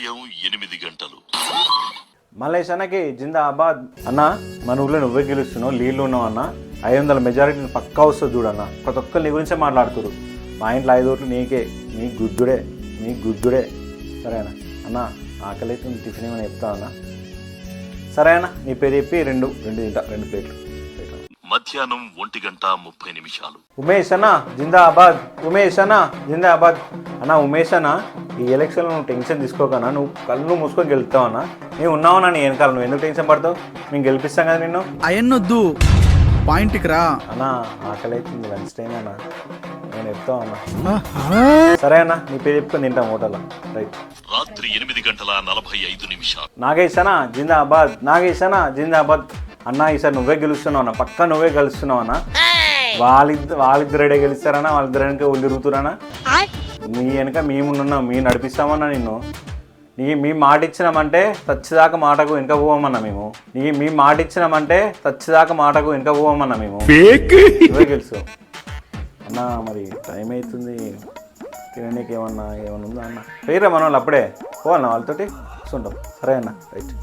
ఉదయం 8 గంటలు. మల్లేష్ అన్నకి జిందాబాద్ అన్న. మన ఊళ్ళో నువ్వే గెలుస్తున్నావు, లీడ్లు ఉన్నావు అన్న. 500 మెజారిటీని పక్కా వస్తుంది చూడన్న. ప్రతి ఒక్కరు నీ గురించే మాట్లాడుతురు. మా ఇంట్లో 5 ఓట్లు నీకే, నీ గుద్దుడే. సరేనా అన్న? ఆకలి అయితే టిఫిన్ ఏమైనా చెప్తా అన్న? సరే అన్న, నీ పేరు చెప్పి రెండు తింటా, 2 ప్లేట్లు. మధ్యాహ్నం 1:30 ఉమేష్ అన్న జిందాబాద్, ఉమేష్ అన్న జిందాబాద్ అన్న. ఉమేష్ అన్న, ఈ ఎలక్షన్లో నువ్వు టెన్షన్ తీసుకోకన్నా. నువ్వు కళ్ళు మూసుకొని గెలుస్తావు అన్న. నేను ఉన్నావన్నా నీ వెనకాల. నువ్వు ఎందుకు టెన్షన్ పడతావు? మేము గెలిపిస్తాం కదా నిన్ను. అయన్నొద్దు, పాయింట్కి రా అన్న. ఆకలి అవుతుంది, లంచ్ టైం అన్న. నేను చెప్తావు అన్న. సరే అన్న, నీ పేరు చెప్పుకొని తింటాం హోటల్లో. రైట్. రాత్రి 8:45 నాగేష్ అన్న జిందాబాద్, నాగేష్ అన్న జిందాబాద్ అన్న. ఈసారి నువ్వే గెలుస్తున్నావు అన్న, పక్కా నువ్వే గెలుస్తున్నావు అన్న. వాళ్ళిద్దరే గెలుస్తారన్నా, వాళ్ళిద్దరు వెనక ఊళ్ళు తిరుగుతురన్నా. మీ వెనక మేమున్నాం, మేము నడిపిస్తామన్నా నిన్ను. మేము మాట ఇచ్చినామంటే చచ్చిదాకా మాటకు వెనక పోవమన్నా మేము. మేము మాట ఇచ్చినామంటే చచ్చిదాకా మాటకు వెనక పోవమన్నా మేము. నువ్వే గెలుసు అన్న. మరి టైం అవుతుంది, తిననీకి ఏమన్నా ఉందా అన్న? పేరా మన వాళ్ళు అప్పుడే పోవాలన్నా వాళ్ళతోటి కూర్చుంటాం. సరే అన్న, రైట్.